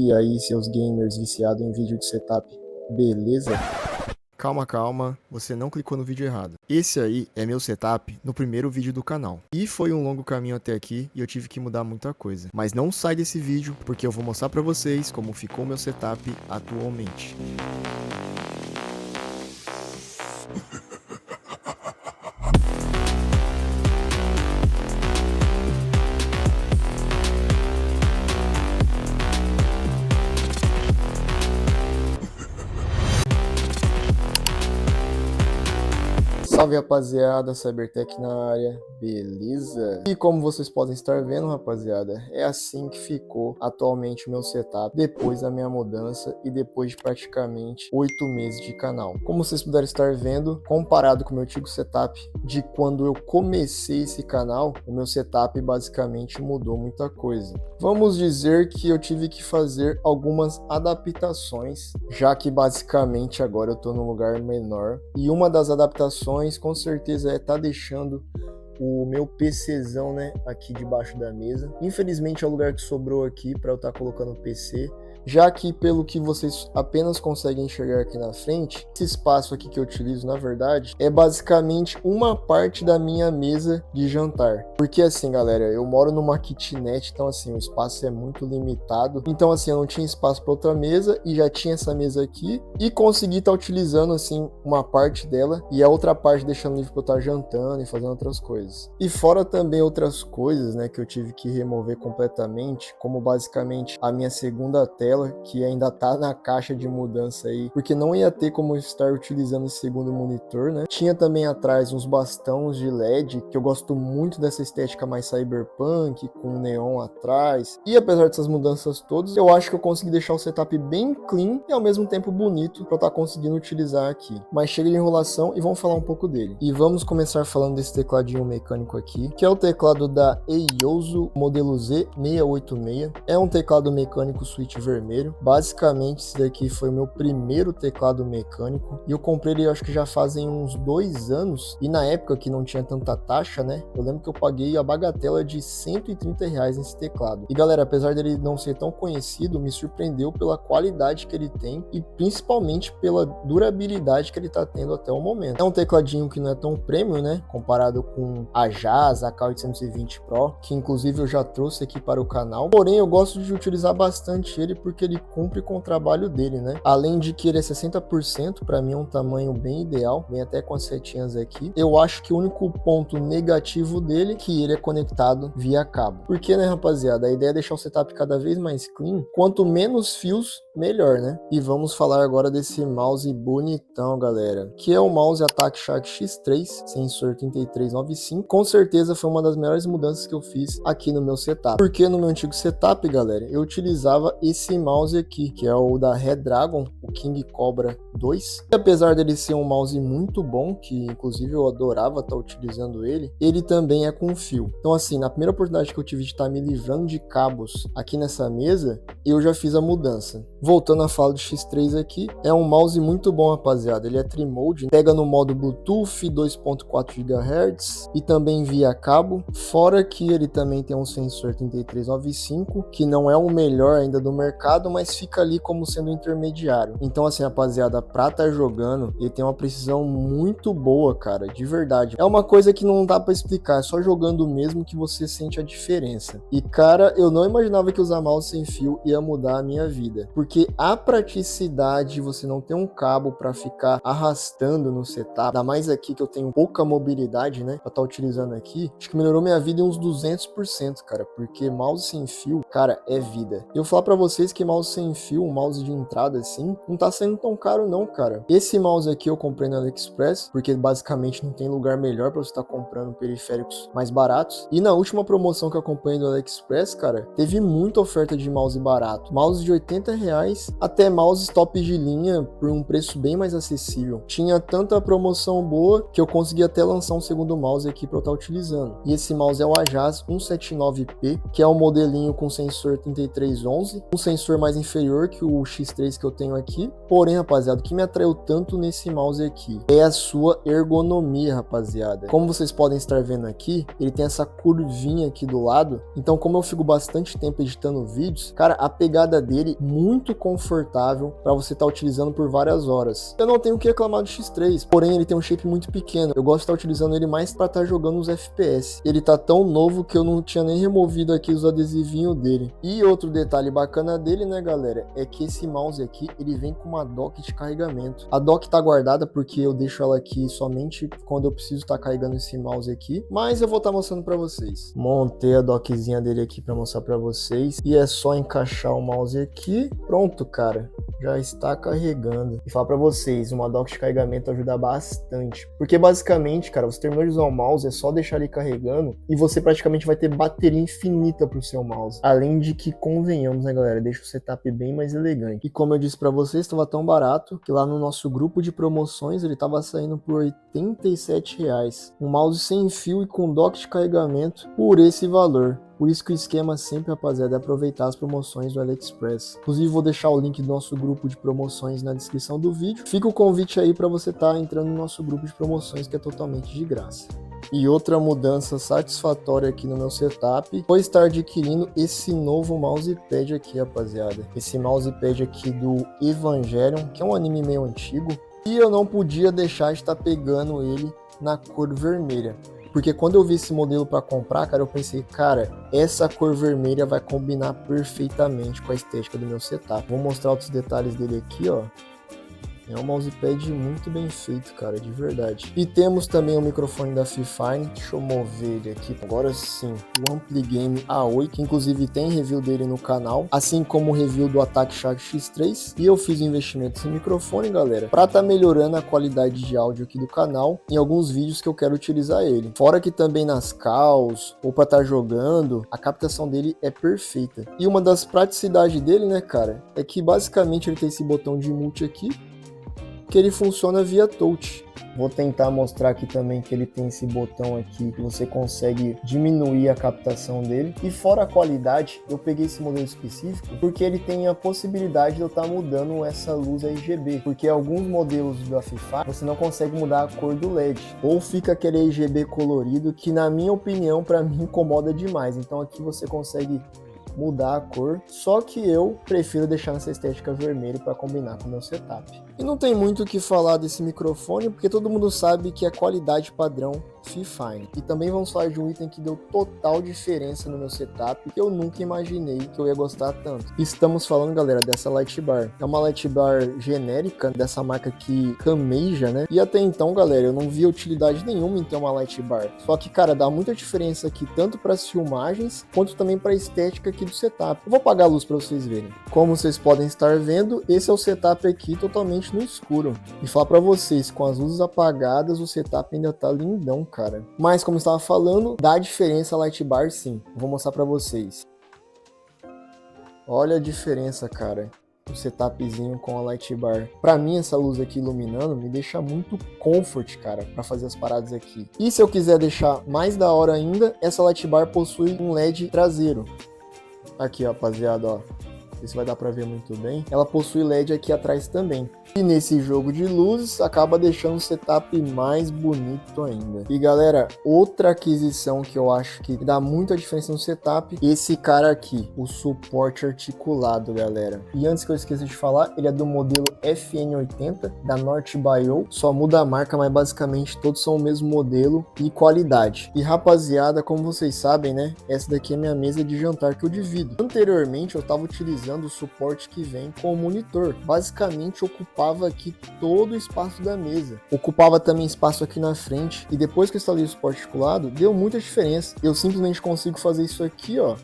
E aí, seus gamers viciados em vídeo de setup, beleza? Calma, calma, você não clicou no vídeo errado. Esse aí é meu setup no primeiro vídeo do canal. E foi um longo caminho até aqui e eu tive que mudar muita coisa. Mas não sai desse vídeo porque eu vou mostrar pra vocês como ficou meu setup atualmente. Salve rapaziada, Cybertech na área, beleza? E como vocês podem estar vendo, rapaziada, é assim que ficou atualmente o meu setup depois da minha mudança e depois de praticamente 8 meses de canal. Como vocês puderam estar vendo, comparado com o meu antigo setup de quando eu comecei esse canal, o meu setup basicamente mudou muita coisa. Vamos dizer que eu tive que fazer algumas adaptações, já que basicamente agora eu tô num lugar menor, e uma das adaptações com certeza é tá deixando o meu PCzão, né, aqui debaixo da mesa. Infelizmente é o lugar que sobrou aqui para eu estar colocando o PC, já que pelo que vocês apenas conseguem enxergar aqui na frente, esse espaço aqui que eu utilizo, na verdade, é basicamente uma parte da minha mesa de jantar. Porque assim, galera, eu moro numa kitnet, então assim, o espaço é muito limitado. Então assim, eu não tinha espaço para outra mesa e já tinha essa mesa aqui e consegui estar utilizando assim uma parte dela e a outra parte deixando livre para eu estar jantando e fazendo outras coisas. E fora também outras coisas, né, que eu tive que remover completamente, como basicamente a minha segunda tela, que ainda tá na caixa de mudança aí, porque não ia ter como eu estar utilizando esse segundo monitor, né? Tinha também atrás uns bastões de LED, que eu gosto muito dessa estética mais cyberpunk, com neon atrás. E apesar dessas mudanças todas, eu acho que eu consegui deixar o setup bem clean e ao mesmo tempo bonito para eu estar conseguindo utilizar aqui. Mas chega de enrolação e vamos falar um pouco dele. E vamos começar falando desse tecladinho mecânico aqui, que é o teclado da Eioso modelo Z686. É um teclado mecânico switch vermelho. Basicamente, esse daqui foi o meu primeiro teclado mecânico e eu comprei ele, acho que já fazem uns 2 anos, e na época que não tinha tanta taxa, né, eu lembro que eu paguei a bagatela de R$ 130 nesse teclado. E galera, apesar dele não ser tão conhecido, me surpreendeu pela qualidade que ele tem e principalmente pela durabilidade que ele tá tendo até o momento. É um tecladinho que não é tão premium, né, comparado com a Jazz, a K820 Pro, que inclusive eu já trouxe aqui para o canal, porém eu gosto de utilizar bastante ele porque ele cumpre com o trabalho dele, né? Além de que ele é 60%, para mim é um tamanho bem ideal, vem até com as setinhas aqui. Eu acho que o único ponto negativo dele é que ele é conectado via cabo. Porque, né, rapaziada, a ideia é deixar o setup cada vez mais clean, quanto menos fios, melhor, né? E vamos falar agora desse mouse bonitão, galera, que é o mouse Attack Shark X3, sensor 3395. Com certeza foi uma das melhores mudanças que eu fiz aqui no meu setup. Porque no meu antigo setup, galera, eu utilizava esse mouse aqui, que é o da Redragon, o King Cobra 2. E apesar dele ser um mouse muito bom, que inclusive eu adorava estar utilizando ele também é com fio. Então assim, na primeira oportunidade que eu tive de estar me livrando de cabos aqui nessa mesa, eu já fiz a mudança. Voltando a falar do X3 aqui, é um mouse muito bom, rapaziada. Ele é Trimode, pega no modo Bluetooth 2.4 GHz e também via cabo. Fora que ele também tem um sensor 3395, que não é o melhor ainda do mercado, mas fica ali como sendo intermediário. Então assim, rapaziada, pra estar jogando, ele tem uma precisão muito boa, cara, de verdade. É uma coisa que não dá pra explicar, é só jogando mesmo que você sente a diferença. E cara, eu não imaginava que usar mouse sem fio ia mudar a minha vida, porque a praticidade de você não ter um cabo pra ficar arrastando no setup, ainda mais aqui que eu tenho pouca mobilidade, né, pra estar utilizando aqui, acho que melhorou minha vida em uns 200%, cara, porque mouse sem fio, cara, é vida. Eu vou falar pra vocês que mouse sem fio, um mouse de entrada assim, não tá sendo tão caro não, cara. Esse mouse aqui eu comprei no AliExpress, porque basicamente não tem lugar melhor pra você estar comprando periféricos mais baratos. E na última promoção que eu acompanhei do AliExpress, cara, teve muita oferta de mouse barato. Mouse de R$ 80 até mouses top de linha por um preço bem mais acessível. Tinha tanta promoção boa que eu consegui até lançar um segundo mouse aqui aqui para eu estar utilizando. E esse mouse é o Ajaz 179P, que é um modelinho com sensor 3311, um sensor mais inferior que o X3 que eu tenho aqui. Porém, rapaziada, o que me atraiu tanto nesse mouse aqui é a sua ergonomia, rapaziada. Como vocês podem estar vendo aqui, ele tem essa curvinha aqui do lado. Então, como eu fico bastante tempo editando vídeos, cara, a pegada dele muito confortável para você estar utilizando por várias horas. Eu não tenho o que reclamar do X3, porém ele tem um shape muito pequeno. Eu gosto de estar utilizando ele mais para estar jogando os FPS. Ele tá tão novo que eu não tinha nem removido aqui os adesivinhos dele. E outro detalhe bacana dele, né, galera, é que esse mouse aqui, ele vem com uma dock de carregamento. A dock tá guardada porque eu deixo ela aqui somente quando eu preciso estar carregando esse mouse aqui, mas eu vou estar mostrando para vocês. Montei a dockzinha dele aqui para mostrar para vocês e é só encaixar o mouse aqui. Pronto, cara, já está carregando. E falar para vocês, uma dock de carregamento ajuda bastante, porque basicamente, cara, você terminou de usar o mouse, é só deixar ele carregando e você praticamente vai ter bateria infinita pro seu mouse. Além de que, convenhamos, né, galera, deixa o setup bem mais elegante. E como eu disse para vocês, estava tão barato que lá no nosso grupo de promoções ele estava saindo por R$87. Um mouse sem fio e com dock de carregamento por esse valor. Por isso que o esquema sempre, rapaziada, é aproveitar as promoções do AliExpress. Inclusive, vou deixar o link do nosso grupo de promoções na descrição do vídeo. Fica o convite aí para você estar entrando no nosso grupo de promoções, que é totalmente de graça. E outra mudança satisfatória aqui no meu setup foi estar adquirindo esse novo mousepad aqui, rapaziada. Esse mousepad aqui do Evangelion, que é um anime meio antigo. E eu não podia deixar de estar pegando ele na cor vermelha. Porque quando eu vi esse modelo para comprar, cara, eu pensei, cara, essa cor vermelha vai combinar perfeitamente com a estética do meu setup. Vou mostrar outros detalhes dele aqui, ó. É um mousepad muito bem feito, cara, de verdade. E temos também o microfone da Fifine. Deixa eu mover ele aqui. Agora sim, o Ampligame A8, que inclusive tem review dele no canal, assim como o review do Attack Shark X3. E eu fiz investimento nesse microfone, galera, pra tá melhorando a qualidade de áudio aqui do canal em alguns vídeos que eu quero utilizar ele. Fora que também nas calls ou pra tá jogando, a captação dele é perfeita. E uma das praticidades dele, né, cara, é que basicamente ele tem esse botão de multi aqui, que ele funciona via touch. Vou tentar mostrar aqui também que ele tem esse botão aqui que você consegue diminuir a captação dele. E fora a qualidade, eu peguei esse modelo específico porque ele tem a possibilidade de eu estar mudando essa luz RGB, porque alguns modelos da FIFA você não consegue mudar a cor do LED, ou fica aquele RGB colorido que, na minha opinião, para mim incomoda demais. Então aqui você consegue mudar a cor, só que eu prefiro deixar nessa estética vermelha para combinar com o meu setup. E não tem muito o que falar desse microfone, porque todo mundo sabe que é qualidade padrão Fifine. E também vamos falar de um item que deu total diferença no meu setup, que eu nunca imaginei que eu ia gostar tanto. Estamos falando, galera, dessa light bar. É uma light bar genérica dessa marca aqui, Cameja, né? E até então, galera, eu não via utilidade nenhuma em ter uma light bar. Só que, cara, dá muita diferença aqui, tanto para as filmagens, quanto também para a estética aqui do setup. Eu vou apagar a luz para vocês verem. Como vocês podem estar vendo, esse é o setup aqui totalmente no escuro. E falar para vocês, com as luzes apagadas, o setup ainda tá lindão, cara. Mas como eu estava falando, dá diferença a light bar sim. Vou mostrar para vocês. Olha a diferença, cara. O setupzinho com a light bar. Pra mim, essa luz aqui iluminando me deixa muito comfort, cara, pra fazer as paradas aqui. E se eu quiser deixar mais da hora ainda, essa light bar possui um LED traseiro. Aqui, ó, rapaziada, ó. Não sei se vai dar pra ver muito bem. Ela possui LED aqui atrás também. E nesse jogo de luzes, acaba deixando o setup mais bonito ainda. E galera, outra aquisição que eu acho que dá muita diferença no setup, esse cara aqui, o suporte articulado, galera. E antes que eu esqueça de falar, ele é do modelo FN80 da North-Bio. Só muda a marca, mas basicamente todos são o mesmo modelo e qualidade. E rapaziada, como vocês sabem, né? Essa daqui é minha mesa de jantar que eu divido. Anteriormente, eu estava utilizando o suporte que vem com o monitor. Basicamente, ocupava aqui todo o espaço da mesa. Ocupava também espaço aqui na frente. E depois que eu instalei o suporte articulado, deu muita diferença. Eu simplesmente consigo fazer isso aqui, ó.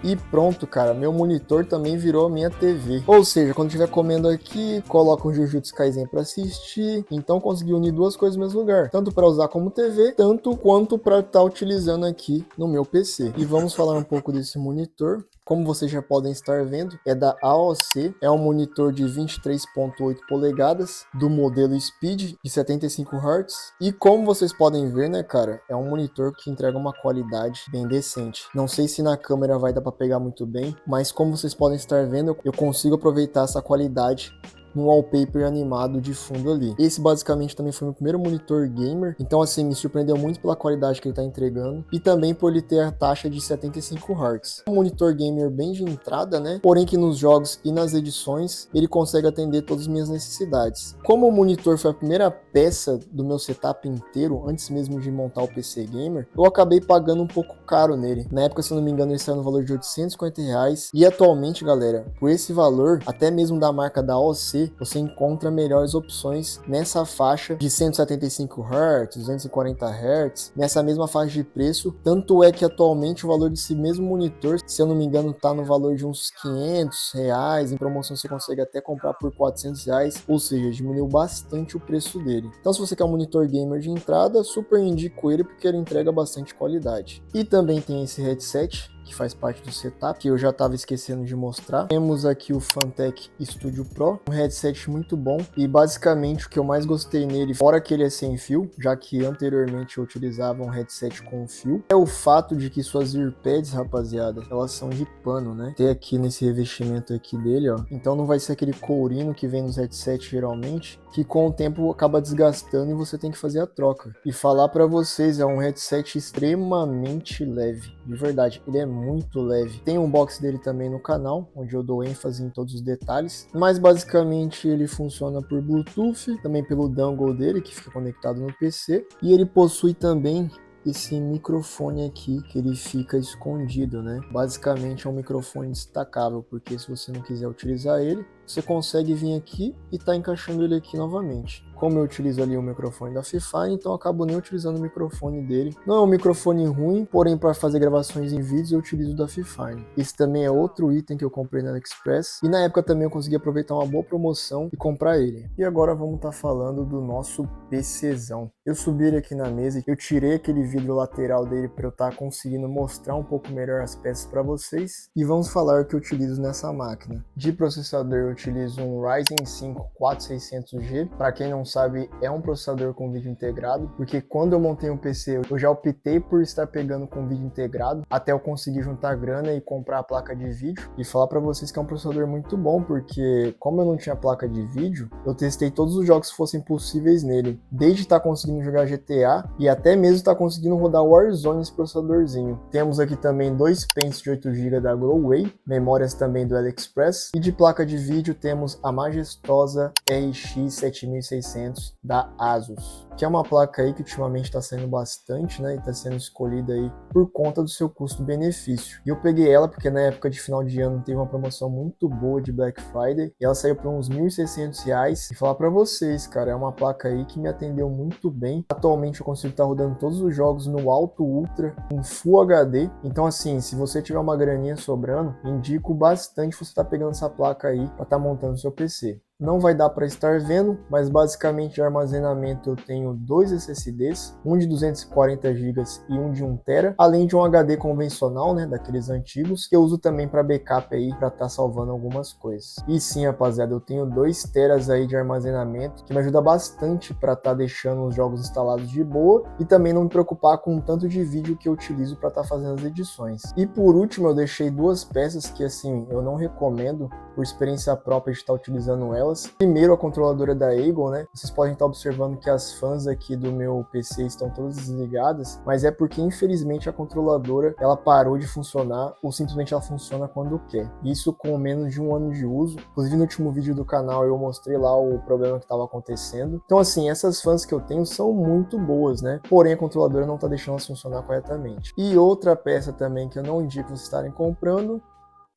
E pronto, cara, meu monitor também virou a minha TV. Ou seja, quando estiver comendo aqui, coloco um Jujutsu Kaisen para assistir. Então consegui unir duas coisas no mesmo lugar. Tanto para usar como TV, tanto quanto para estar utilizando aqui no meu PC. E vamos falar um pouco desse monitor. Como vocês já podem estar vendo, é da AOC, é um monitor de 23.8 polegadas, do modelo Speed, de 75 Hz, e como vocês podem ver, né, cara, é um monitor que entrega uma qualidade bem decente. Não sei se na câmera vai dar para pegar muito bem, mas como vocês podem estar vendo, eu consigo aproveitar essa qualidade no wallpaper animado de fundo ali. Esse basicamente também foi meu primeiro monitor gamer, então assim, me surpreendeu muito pela qualidade que ele está entregando e também por ele ter a taxa de 75 Hz. Um monitor gamer bem de entrada, né? Porém que nos jogos e nas edições ele consegue atender todas as minhas necessidades. Como o monitor foi a primeira peça do meu setup inteiro, antes mesmo de montar o PC gamer, eu acabei pagando um pouco caro nele. Na época, se eu não me engano, ele saiu no valor de R$850 e atualmente, galera, por esse valor, até mesmo da marca da AOC, você encontra melhores opções nessa faixa de 175 Hz, 240 Hz, nessa mesma faixa de preço. Tanto é que atualmente o valor desse mesmo monitor, se eu não me engano, tá no valor de uns R$500, em promoção você consegue até comprar por R$400, ou seja, diminuiu bastante o preço dele. Então se você quer um monitor gamer de entrada, super indico ele porque ele entrega bastante qualidade. E também tem esse headset, que faz parte do setup, que eu já estava esquecendo de mostrar. Temos aqui o Fantech Studio Pro, um headset muito bom e basicamente o que eu mais gostei nele, fora que ele é sem fio, já que anteriormente eu utilizava um headset com fio, é o fato de que suas earpads, rapaziada, elas são de pano, né? Tem aqui nesse revestimento aqui dele, ó. Então não vai ser aquele courino que vem nos headsets geralmente, que com o tempo acaba desgastando e você tem que fazer a troca. E falar para vocês, é um headset extremamente leve, de verdade, ele é muito leve. Tem um unboxing dele também no canal, onde eu dou ênfase em todos os detalhes, mas basicamente ele funciona por Bluetooth, também pelo dongle dele, que fica conectado no PC, e ele possui também esse microfone aqui, que ele fica escondido, né? Basicamente é um microfone destacável, porque se você não quiser utilizar ele, você consegue vir aqui e tá encaixando ele aqui novamente. Como eu utilizo ali o microfone da Fifine, então eu acabo nem utilizando o microfone dele. Não é um microfone ruim, porém para fazer gravações em vídeos eu utilizo o da Fifine. Esse também é outro item que eu comprei na AliExpress e na época também eu consegui aproveitar uma boa promoção e comprar ele. E agora vamos estar falando do nosso PCzão. Eu subi ele aqui na mesa, eu tirei aquele vidro lateral dele para eu estar conseguindo mostrar um pouco melhor as peças para vocês e vamos falar o que eu utilizo nessa máquina. De processador eu utilizo um Ryzen 5 4600G, para quem não sabe é um processador com vídeo integrado, porque quando eu montei um PC eu já optei por estar pegando com vídeo integrado, até eu conseguir juntar grana e comprar a placa de vídeo, e falar para vocês que é um processador muito bom, porque como eu não tinha placa de vídeo, eu testei todos os jogos que fossem possíveis nele, desde estar conseguindo jogar GTA e até mesmo estar conseguindo rodar Warzone nesse processadorzinho. Temos aqui também dois pentes de 8GB da Growway, memórias também do AliExpress, e de placa de vídeo temos a majestosa RX 7600 da Asus, que é uma placa aí que ultimamente está sendo bastante, né, e está sendo escolhida aí por conta do seu custo-benefício. E eu peguei ela porque na época de final de ano teve uma promoção muito boa de Black Friday e ela saiu por uns R$1.600. E falar para vocês, cara, é uma placa aí que me atendeu muito bem. Atualmente eu consigo estar rodando todos os jogos no alto ultra, em Full HD. Então assim, se você tiver uma graninha sobrando, indico bastante você estar pegando essa placa aí para estar montando seu PC. Não vai dar para estar vendo, mas basicamente de armazenamento eu tenho dois SSDs, um de 240 GB e um de 1 TB, além de um HD convencional, né, daqueles antigos, que eu uso também para backup aí, para estar salvando algumas coisas. E sim, rapaziada, eu tenho 2 TB aí de armazenamento, que me ajuda bastante para estar deixando os jogos instalados de boa e também não me preocupar com o tanto de vídeo que eu utilizo para estar fazendo as edições. E por último, eu deixei duas peças que assim, eu não recomendo, por experiência própria de estar utilizando elas. Primeiro, a controladora da Eagle, né? Vocês podem estar observando que as fãs aqui do meu PC estão todas desligadas, mas é porque infelizmente a controladora ela parou de funcionar ou simplesmente ela funciona quando quer. Isso com menos de 1 ano de uso. Inclusive no último vídeo do canal eu mostrei lá o problema que estava acontecendo. Então assim, essas fãs que eu tenho são muito boas, né? Porém a controladora não está deixando elas funcionar corretamente. E outra peça também que eu não indico vocês estarem comprando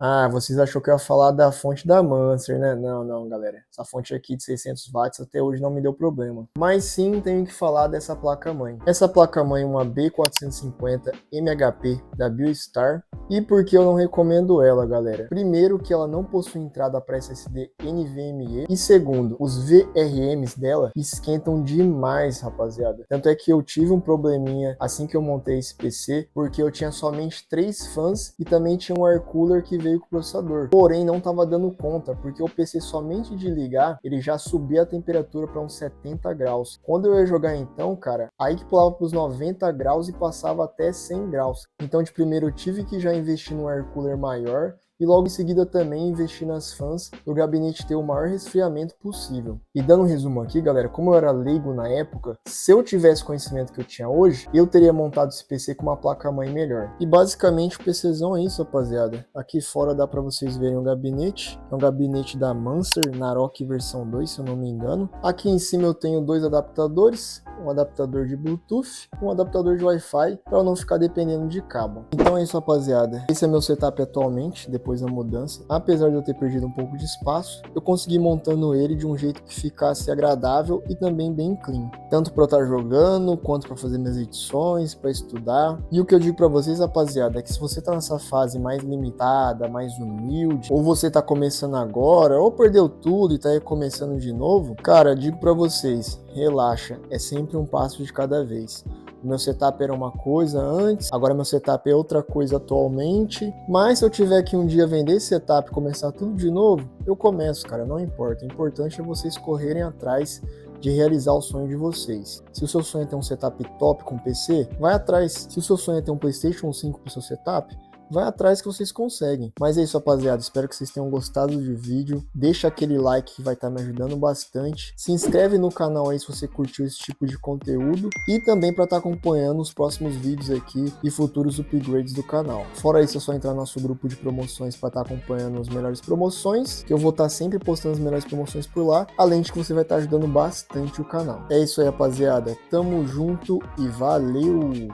Ah, vocês achou que eu ia falar da fonte da Mancer, né? Não, não, galera. Essa fonte aqui de 600 watts até hoje não me deu problema. Mas sim, tenho que falar dessa placa-mãe. Essa placa-mãe é uma B450 MHP da Biostar. E por que eu não recomendo ela, galera? Primeiro, que ela não possui entrada para SSD NVMe. E segundo, os VRMs dela esquentam demais, rapaziada. Tanto é que eu tive um probleminha assim que eu montei esse PC, porque eu tinha somente 3 fãs e também tinha um air cooler que veio com o processador. Porém, não estava dando conta, porque o PC somente de ligar, ele já subia a temperatura para uns 70 graus. Quando eu ia jogar então, cara, aí que pulava para os 90 graus e passava até 100 graus. Então, de primeiro, eu tive que já investir num air cooler maior, e logo em seguida também investir nas fãs para o gabinete ter o maior resfriamento possível. E dando um resumo aqui, galera, como eu era leigo na época, se eu tivesse o conhecimento que eu tinha hoje, eu teria montado esse PC com uma placa-mãe melhor. E basicamente o PCzão é isso, rapaziada. Aqui fora dá para vocês verem o gabinete. É um gabinete da Mancer Narok versão 2, se eu não me engano. Aqui em cima eu tenho 2 adaptadores, um adaptador de Bluetooth e um adaptador de Wi-Fi, para eu não ficar dependendo de cabo. Então é isso, rapaziada. Esse é meu setup atualmente, depois da mudança. Apesar de eu ter perdido um pouco de espaço, eu consegui montando ele de um jeito que ficasse agradável e também bem clean. Tanto para eu estar jogando, quanto para fazer minhas edições, para estudar. E o que eu digo para vocês, rapaziada, é que se você tá nessa fase mais limitada, mais humilde, ou você tá começando agora, ou perdeu tudo e tá recomeçando de novo, cara, digo para vocês, relaxa, é sempre um passo de cada vez. O meu setup era uma coisa antes, agora meu setup é outra coisa atualmente. Mas se eu tiver que um dia vender esse setup e começar tudo de novo, eu começo, cara, não importa. O importante é vocês correrem atrás de realizar o sonho de vocês. Se o seu sonho é ter um setup top com PC, vai atrás. Se o seu sonho é ter um PlayStation 5 pro seu setup, vai atrás que vocês conseguem. Mas é isso, rapaziada. Espero que vocês tenham gostado do vídeo. Deixa aquele like que vai estar me ajudando bastante. Se inscreve no canal aí se você curtiu esse tipo de conteúdo. E também para estar acompanhando os próximos vídeos aqui e futuros upgrades do canal. Fora isso, é só entrar no nosso grupo de promoções para estar acompanhando as melhores promoções. Que eu vou estar sempre postando as melhores promoções por lá. Além de que você vai estar ajudando bastante o canal. É isso aí, rapaziada. Tamo junto e valeu!